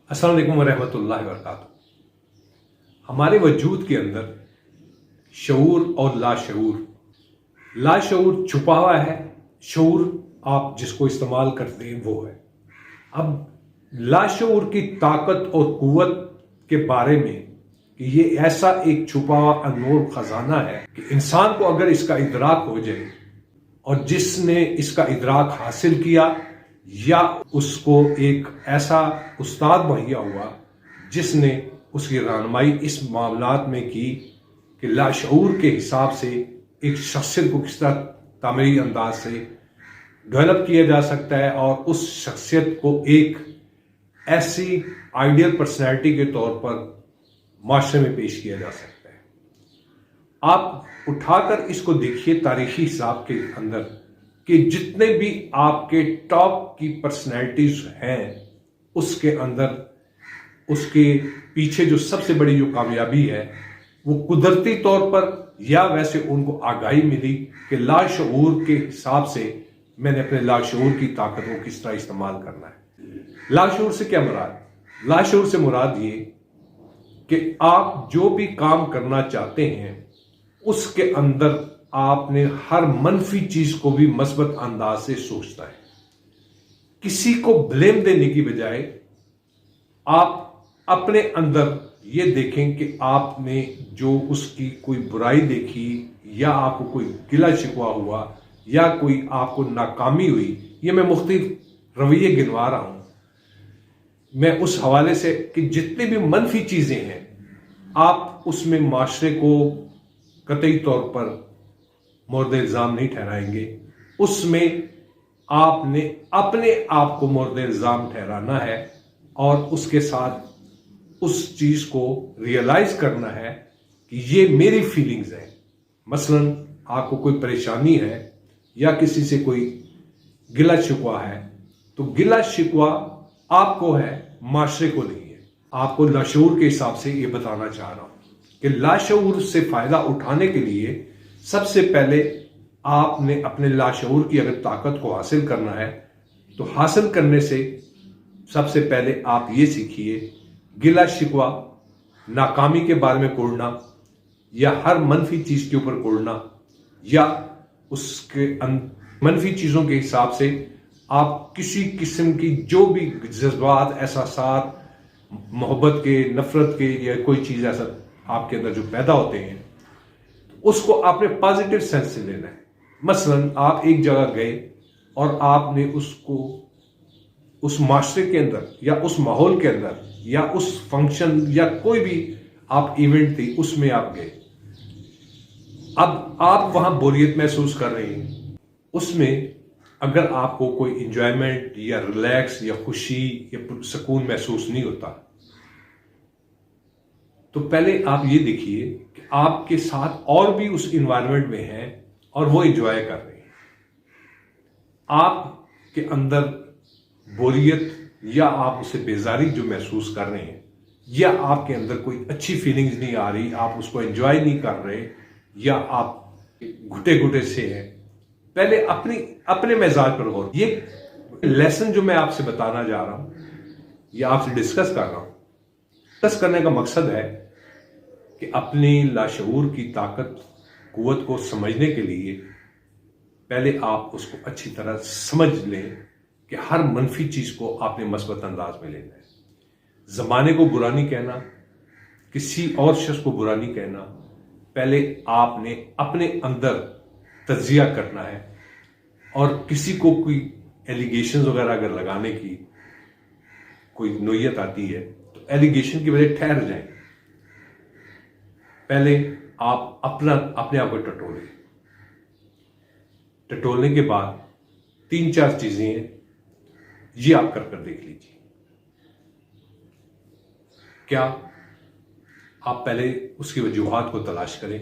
السلام علیکم ورحمۃ اللہ وبرکاتہ۔ ہمارے وجود کے اندر شعور اور لاشعور چھپا ہوا ہے، شعور آپ جس کو استعمال کرتے ہیں وہ ہے۔ اب لاشعور کی طاقت اور قوت کے بارے میں کہ یہ ایسا ایک چھپا ہوا انمول خزانہ ہے کہ انسان کو اگر اس کا ادراک ہو جائے اور جس نے اس کا ادراک حاصل کیا یا اس کو ایک ایسا استاد مہیا ہوا جس نے اس کی رہنمائی اس معاملات میں کی کہ لاشعور کے حساب سے ایک شخصیت کو کس طرح تعمیری انداز سے ڈیولپ کیا جا سکتا ہے اور اس شخصیت کو ایک ایسی آئیڈیل پرسنالٹی کے طور پر معاشرے میں پیش کیا جا سکتا ہے۔ آپ اٹھا کر اس کو دیکھیے تاریخی حساب کے اندر کہ جتنے بھی آپ کے ٹاپ کی پرسنالٹیز ہیں اس کے اندر اس کے پیچھے جو سب سے بڑی جو کامیابی ہے وہ قدرتی طور پر یا ویسے ان کو آگاہی ملی کہ لاشعور کے حساب سے میں نے اپنے لاشعور کی طاقت کو کس طرح استعمال کرنا ہے۔ لاشعور سے کیا مراد؟ لاشعور سے مراد یہ کہ آپ جو بھی کام کرنا چاہتے ہیں اس کے اندر آپ نے ہر منفی چیز کو بھی مثبت انداز سے سوچتا ہے۔ کسی کو بلیم دینے کی بجائے آپ اپنے اندر یہ دیکھیں کہ آپ نے جو اس کی کوئی برائی دیکھی یا آپ کو کوئی گلہ شکوہ ہوا یا کوئی آپ کو ناکامی ہوئی، یہ میں مختلف رویے گنوا رہا ہوں میں اس حوالے سے کہ جتنے بھی منفی چیزیں ہیں آپ اس میں معاشرے کو قطعی طور پر مورد الزام نہیں ٹھہرائیں گے۔ اس میں آپ نے اپنے آپ کو مورد الزام ٹھہرانا ہے اور اس کے ساتھ اس چیز کو ریئلائز کرنا ہے کہ یہ میری فیلنگز ہیں۔ مثلا آپ کو کوئی پریشانی ہے یا کسی سے کوئی گلہ شکوہ ہے تو گلہ شکوہ آپ کو ہے، معاشرے کو نہیں ہے۔ آپ کو لاشعور کے حساب سے یہ بتانا چاہ رہا ہوں کہ لاشعور سے فائدہ اٹھانے کے لیے سب سے پہلے آپ نے اپنے لاشعور کی اگر طاقت کو حاصل کرنا ہے تو حاصل کرنے سے سب سے پہلے آپ یہ سیکھیے گلہ شکوہ، ناکامی کے بارے میں کوڑنا یا ہر منفی چیز کے اوپر کوڑنا یا اس کے منفی چیزوں کے حساب سے آپ کسی قسم کی جو بھی جذبات، احساسات، محبت کے، نفرت کے یا کوئی چیز ایسا آپ کے اندر جو پیدا ہوتے ہیں اس کو آپ نے پازیٹیو سینس سے لینا ہے۔ مثلا آپ ایک جگہ گئے اور آپ نے اس کو اس معاشرے کے اندر یا اس ماحول کے اندر یا اس فنکشن یا کوئی بھی آپ ایونٹ تھی اس میں آپ گئے، اب آپ وہاں بوریت محسوس کر رہے ہیں، اس میں اگر آپ کو کوئی انجوائمنٹ یا ریلیکس یا خوشی یا سکون محسوس نہیں ہوتا تو پہلے آپ یہ دیکھیے کہ آپ کے ساتھ اور بھی اس انوائرمنٹ میں ہیں اور وہ انجوائے کر رہے ہیں۔ آپ کے اندر بوریت یا آپ اسے بیزاری جو محسوس کر رہے ہیں یا آپ کے اندر کوئی اچھی فیلنگز نہیں آ رہی، آپ اس کو انجوائے نہیں کر رہے یا آپ گھٹے گھٹے سے ہیں، پہلے اپنے مزاج پر غور۔ یہ لیسن جو میں آپ سے بتانا جا رہا ہوں یا آپ سے ڈسکس کر رہا ہوں، ڈسکس کرنے کا مقصد ہے کہ اپنی لاشعور کی طاقت، قوت کو سمجھنے کے لیے پہلے آپ اس کو اچھی طرح سمجھ لیں کہ ہر منفی چیز کو آپ نے مثبت انداز میں لینا ہے۔ زمانے کو برا نہیں کہنا، کسی اور شخص کو برا نہیں کہنا، پہلے آپ نے اپنے اندر تجزیہ کرنا ہے اور کسی کو کوئی ایلیگیشنز وغیرہ اگر لگانے کی کوئی نوعیت آتی ہے تو ایلیگیشن کی وجہ ٹھہر جائیں، پہلے آپ اپنے آپ کو ٹٹولنے کے بعد 3-4 چیزیں ہیں یہ آپ کر دیکھ لیجیے۔ کیا آپ پہلے اس کی وجوہات کو تلاش کریں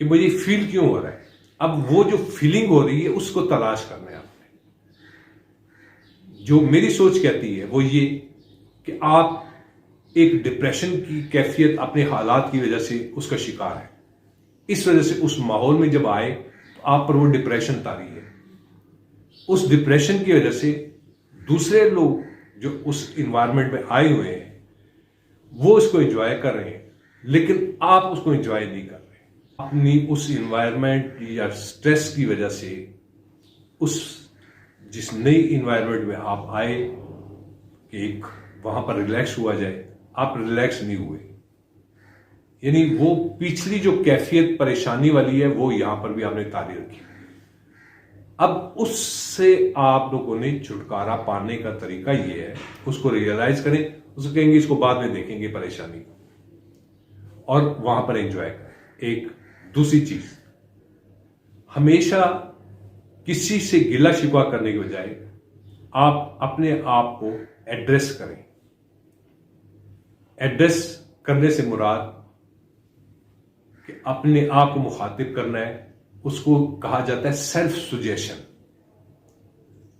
کہ مجھے فیل کیوں ہو رہا ہے، اب وہ جو فیلنگ ہو رہی ہے اس کو تلاش کرنا ہے آپ نے۔ جو میری سوچ کہتی ہے وہ یہ کہ آپ ایک ڈپریشن کی کیفیت اپنے حالات کی وجہ سے اس کا شکار ہے، اس وجہ سے اس ماحول میں جب آئے تو آپ پر وہ ڈپریشن طاری ہے، اس ڈپریشن کی وجہ سے دوسرے لوگ جو اس انوائرمنٹ میں آئے ہوئے ہیں وہ اس کو انجوائے کر رہے ہیں، لیکن آپ اس کو انجوائے نہیں کر رہے، اپنی اس انوائرمنٹ یا سٹریس کی وجہ سے اس جس نئی انوائرمنٹ میں آپ آئے کہ ایک وہاں پر ریلیکس ہوا جائے، آپ ریلیکس نہیں ہوئے، یعنی وہ پچھلی جو کیفیت پریشانی والی ہے وہ یہاں پر بھی آپ نے طاری رکھی۔ اب اس سے آپ لوگوں نے چھٹکارا پانے کا طریقہ یہ ہے، اس کو ریئلائز کریں، اس کو کہیں گے اس کو بعد میں دیکھیں گے پریشانی کو، اور وہاں پر انجوائے کریں۔ ایک دوسری چیز، ہمیشہ کسی سے گلہ شکوہ کرنے کے بجائے آپ اپنے آپ کو ایڈریس کریں۔ ایڈریس کرنے سے مراد کہ اپنے آپ کو مخاطب کرنا ہے، اس کو کہا جاتا ہے سیلف سجیشن۔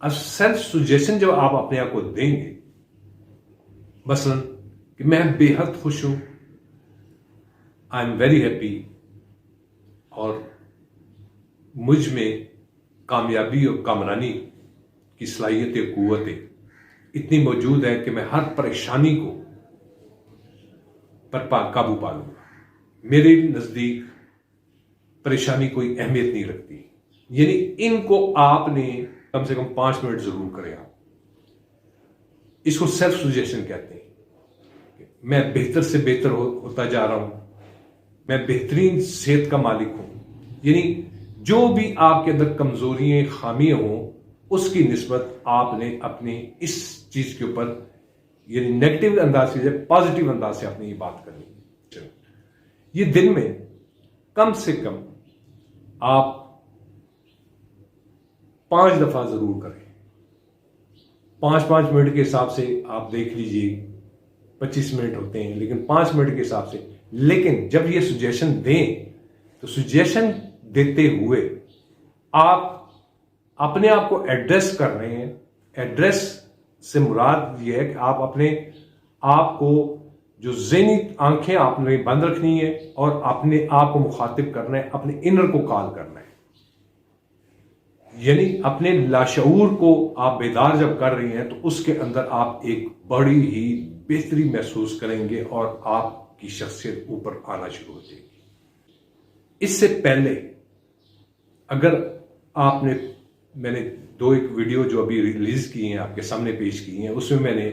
اب سیلف سجیشن جب آپ اپنے آپ کو دیں گے، مثلا کہ میں بے حد خوش ہوں، آئی ایم ویری ہیپی، اور مجھ میں کامیابی اور کامرانی کی صلاحیتیں، قوتیں اتنی موجود ہے کہ میں ہر پریشانی کو پر قابو پا لوں گا، میرے نزدیک پریشانی کوئی اہمیت نہیں رکھتی۔ یعنی ان کو آپ نے کم سے کم 5 منٹ ضرور کریں۔ آپ اس کو سیلف سجیشن کہتے ہیں۔ میں بہتر سے بہتر ہوتا جا رہا ہوں، میں بہترین صحت کا مالک ہوں، یعنی جو بھی آپ کے اندر کمزوریاں، خامیاں ہوں، اس کی نسبت آپ نے اپنی اس چیز کے اوپر، یعنی نیگیٹو انداز سے پازیٹیو انداز سے آپ نے یہ بات کرنی ہے۔ یہ دن میں کم سے کم آپ 5 دفعہ ضرور کریں۔ 5 منٹ کے حساب سے آپ دیکھ لیجئے، 25 منٹ ہوتے ہیں، لیکن 5 منٹ کے حساب سے۔ لیکن جب یہ سجیشن دیں تو سجیشن دیتے ہوئے آپ اپنے آپ کو ایڈریس کر رہے ہیں۔ ایڈریس سے مراد یہ ہے کہ آپ اپنے آپ کو، جو ذہنی آنکھیں آپ نے بند رکھنی ہے اور اپنے آپ کو مخاطب کرنا ہے، اپنے انر کو کال کرنا ہے، یعنی اپنے لاشعور کو آپ بیدار جب کر رہی ہیں تو اس کے اندر آپ ایک بڑی ہی بہتری محسوس کریں گے اور آپ کی شخصیت اوپر آنا شروع ہو جائے گی۔ اس سے پہلے اگر آپ نے، میں نے 2 ویڈیو جو ابھی ریلیز کی ہیں، آپ کے سامنے پیش کی ہیں، اس میں میں نے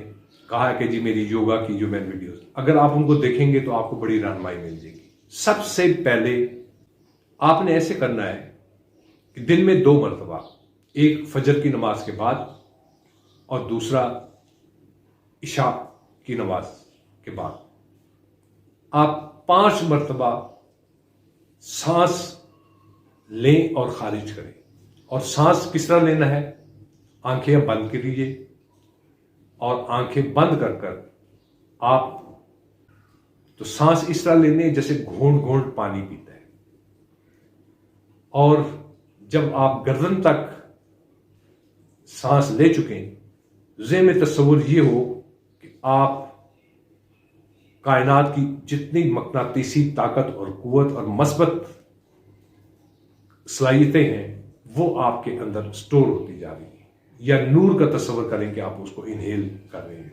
کہا کہ جی میری یوگا کی جو میں ویڈیوز، اگر آپ ان کو دیکھیں گے تو آپ کو بڑی رہنمائی مل جائے گی۔ سب سے پہلے آپ نے ایسے کرنا ہے کہ دن میں 2 مرتبہ، ایک فجر کی نماز کے بعد اور دوسرا عشاء کی نماز کے بعد، آپ 5 مرتبہ سانس لیں اور خارج کریں۔ اور سانس کس طرح لینا ہے؟ آنکھیں بند کیجیے اور آنکھیں بند کر کر آپ تو سانس اس طرح لینے جیسے گھونٹ گھونٹ پانی پیتا ہے، اور جب آپ گردن تک سانس لے چکیں، ذہن میں تصور یہ ہو کہ آپ کائنات کی جتنی مقناطیسی طاقت اور قوت اور مثبت صلاحیتیں ہیں وہ آپ کے اندر سٹور ہوتی جا رہی ہیں، یا نور کا تصور کریں کہ آپ اس کو انہیل کر رہے ہیں،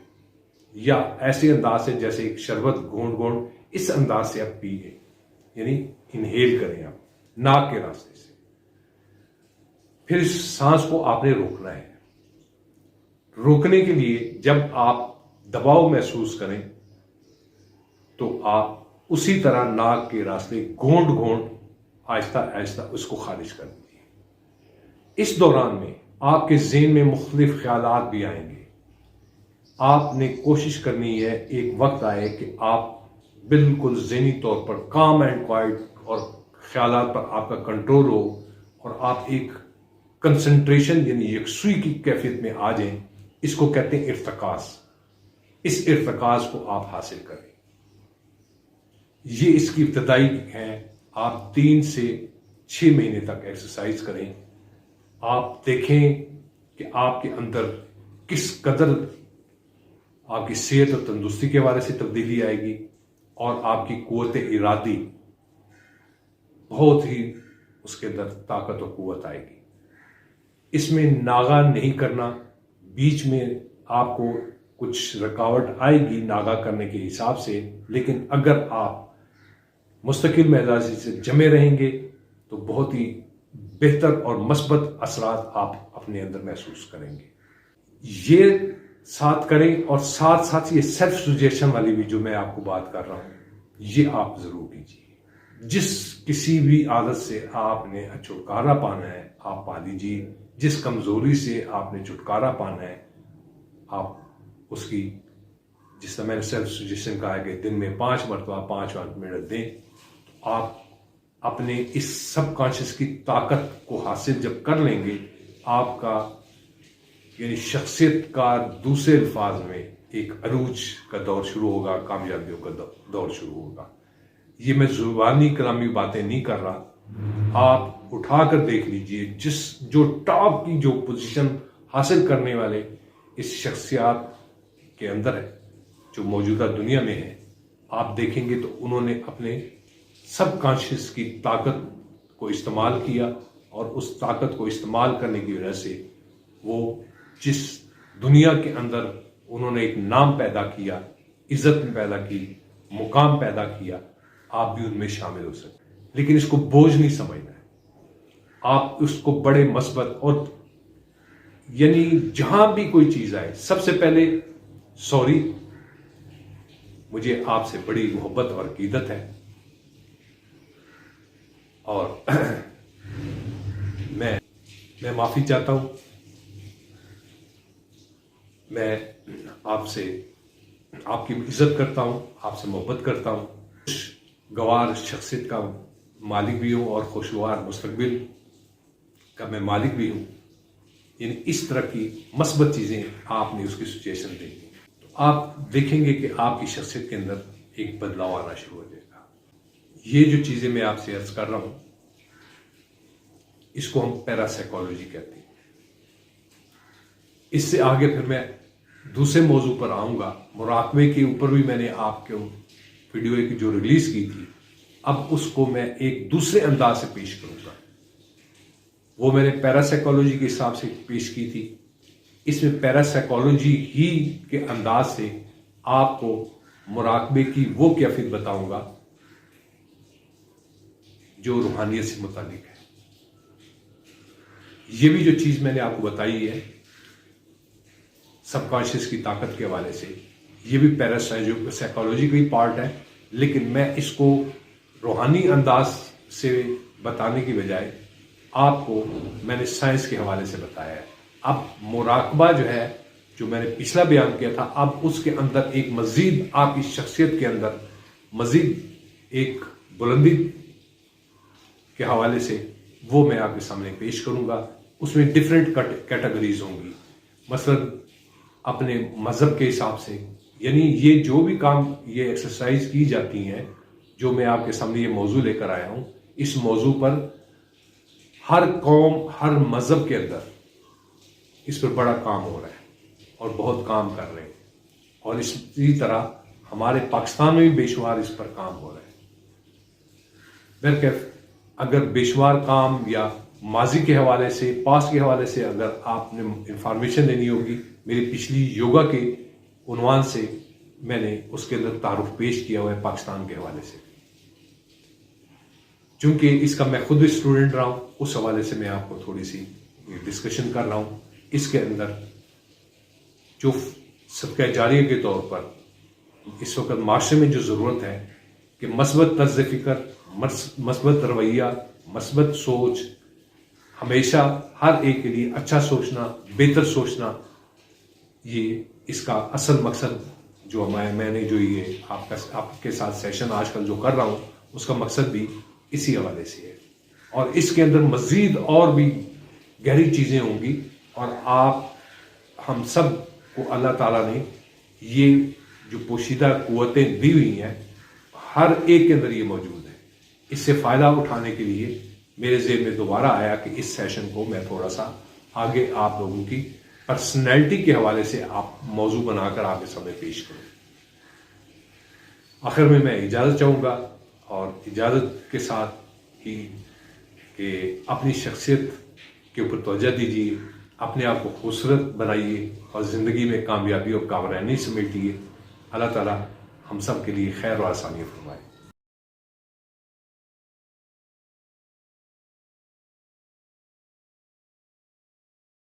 یا ایسے انداز سے جیسے ایک شربت گھونٹ گھونٹ اس انداز سے آپ پیئیں، یعنی انہیل کریں آپ ناک کے راستے سے۔ پھر اس سانس کو آپ نے روکنا ہے۔ روکنے کے لیے جب آپ دباؤ محسوس کریں تو آپ اسی طرح ناک کے راستے گھونٹ گھونٹ آہستہ آہستہ اس کو خارج کر دیجیے۔ اس دوران میں آپ کے ذہن میں مختلف خیالات بھی آئیں گے۔ آپ نے کوشش کرنی ہے ایک وقت آئے کہ آپ بالکل ذہنی طور پر کام اینڈ کوائٹ اور خیالات پر آپ کا کنٹرول ہو، اور آپ ایک کنسنٹریشن یعنی ایک سوئی کی کیفیت میں آ جائیں۔ اس کو کہتے ہیں ارتکاز۔ اس ارتکاز کو آپ حاصل کریں۔ یہ اس کی ابتدائی ہے۔ آپ 3 سے 6 مہینے تک ایکسرسائز کریں۔ آپ دیکھیں کہ آپ کے اندر کس قدر آپ کی صحت اور تندرستی کے حوالے سے تبدیلی آئے گی، اور آپ کی قوت ارادی بہت ہی اس کے اندر طاقت اور قوت آئے گی۔ اس میں ناغہ نہیں کرنا، بیچ میں آپ کو کچھ رکاوٹ آئے گی ناغہ کرنے کے حساب سے، لیکن اگر آپ مستقل مزاجی سے جمے رہیں گے تو بہت ہی بہتر اور مثبت اثرات آپ اپنے اندر محسوس کریں گے۔ یہ ساتھ کریں، اور ساتھ ساتھ یہ سیلف سجیشن والی بھی جو میں آپ کو بات کر رہا ہوں یہ آپ ضرور کیجیے۔ جس کسی بھی عادت سے آپ نے چھٹکارا پانا ہے آپ پا لیجیے، جس کمزوری سے آپ نے چھٹکارا پانا ہے آپ اس کی، جس طرح میں نے سیلف سجیشن کہا ہے کہ دن میں 5 مرتبہ 5 منٹ دیں، تو آپ اپنے اس سب کانشیس کی طاقت کو حاصل جب کر لیں گے، آپ کا یعنی شخصیت کا دوسرے الفاظ میں ایک عروج کا دور شروع ہوگا، کامیابیوں کا دور شروع ہوگا۔ یہ میں زبانی کلامی باتیں نہیں کر رہا، آپ اٹھا کر دیکھ لیجئے، جو ٹاپ کی جو پوزیشن حاصل کرنے والے اس شخصیات کے اندر ہے جو موجودہ دنیا میں ہے، آپ دیکھیں گے تو انہوں نے اپنے سب کانشیس کی طاقت کو استعمال کیا، اور اس طاقت کو استعمال کرنے کی وجہ سے وہ جس دنیا کے اندر انہوں نے ایک نام پیدا کیا، عزت پیدا کی، مقام پیدا کیا، آپ بھی ان میں شامل ہو سکتے، لیکن اس کو بوجھ نہیں سمجھنا ہے۔ آپ اس کو بڑے مثبت، اور یعنی جہاں بھی کوئی چیز آئے سب سے پہلے سوری، مجھے آپ سے بڑی محبت اور عقیدت ہے، اور میں معافی چاہتا ہوں، میں آپ سے آپ کی عزت کرتا ہوں، آپ سے محبت کرتا ہوں، خوشگوار شخصیت کا مالک بھی ہوں اور خوشگوار مستقبل کا میں مالک بھی ہوں۔ یعنی اس طرح کی مثبت چیزیں آپ نے اس کی سچویشن دیکھی تو آپ دیکھیں گے کہ آپ کی شخصیت کے اندر ایک بدلاؤ آنا شروع ہو جائے گا۔ یہ جو چیزیں میں آپ سے عرض کر رہا ہوں اس کو ہم پیرا سائیکالوجی کہتے ہیں۔ اس سے آگے پھر میں دوسرے موضوع پر آؤں گا، مراقبے کے اوپر بھی میں نے آپ کو ویڈیو ایک جو ریلیز کی تھی، اب اس کو میں ایک دوسرے انداز سے پیش کروں گا۔ وہ میں نے پیرا سائیکالوجی کے حساب سے پیش کی تھی، اس میں پیرا سائیکالوجی ہی کے انداز سے آپ کو مراقبے کی وہ کیفیت بتاؤں گا جو روحانیت سے متعلق ہے۔ یہ بھی جو چیز میں نے آپ کو بتائی ہے سب کانشیس کی طاقت کے حوالے سے، یہ بھی پیرا سائیکالوجی کا ہی پارٹ ہے، لیکن میں اس کو روحانی انداز سے بتانے کی بجائے آپ کو میں نے سائنس کے حوالے سے بتایا ہے۔ اب مراقبہ جو ہے، جو میں نے پچھلا بیان کیا تھا، اب اس کے اندر ایک مزید آپ کی شخصیت کے اندر مزید ایک بلندی کے حوالے سے وہ میں آپ کے سامنے پیش کروں گا۔ اس میں ڈیفرنٹ کیٹیگریز ہوں گی، مثلا اپنے مذہب کے حساب سے، یعنی یہ جو بھی کام یہ ایکسرسائز کی جاتی ہیں جو میں آپ کے سامنے یہ موضوع لے کر آیا ہوں، اس موضوع پر ہر قوم، ہر مذہب کے اندر اس پر بڑا کام ہو رہا ہے اور بہت کام کر رہے ہیں، اور اسی طرح ہمارے پاکستان میں بھی بے شمار اس پر کام ہو رہا ہے۔ بہرکیف اگر بے شمار کام یا ماضی کے حوالے سے، پاسٹ کے حوالے سے اگر آپ نے انفارمیشن لینی ہوگی، میری پچھلی یوگا کے عنوان سے میں نے اس کے اندر تعارف پیش کیا ہوا ہے پاکستان کے حوالے سے، چونکہ اس کا میں خود اسٹوڈنٹ رہا ہوں، اس حوالے سے میں آپ کو تھوڑی سی ڈسکشن کر رہا ہوں۔ اس کے اندر جو صدقہ جاریہ کے طور پر اس وقت معاشرے میں جو ضرورت ہے کہ مثبت طرز فکر، مثبت رویہ، مثبت سوچ، ہمیشہ ہر ایک کے لیے اچھا سوچنا، بہتر سوچنا، یہ اس کا اصل مقصد جو میں نے جو یہ آپ کے ساتھ سیشن آج کل جو کر رہا ہوں اس کا مقصد بھی اسی حوالے سے ہے، اور اس کے اندر مزید اور بھی گہری چیزیں ہوں گی، اور ہم سب کو اللہ تعالیٰ نے یہ جو پوشیدہ قوتیں دی ہوئی ہیں ہر ایک کے اندر یہ موجود ہے۔ اس سے فائدہ اٹھانے کے لیے میرے ذہن میں دوبارہ آیا کہ اس سیشن کو میں تھوڑا سا آگے آپ لوگوں کی پرسنالٹی کے حوالے سے آپ موضوع بنا کر آپ کے سامنے پیش کروں۔ آخر میں اجازت چاہوں گا، اور اجازت کے ساتھ ہی کہ اپنی شخصیت کے اوپر توجہ دیجیے، اپنے آپ کو خوبصورت بنائیے اور زندگی میں کامیابی اور کامرانی سمیٹیے. اللہ تعالیٰ ہم سب کے لیے خیر و آسانی فرمائے.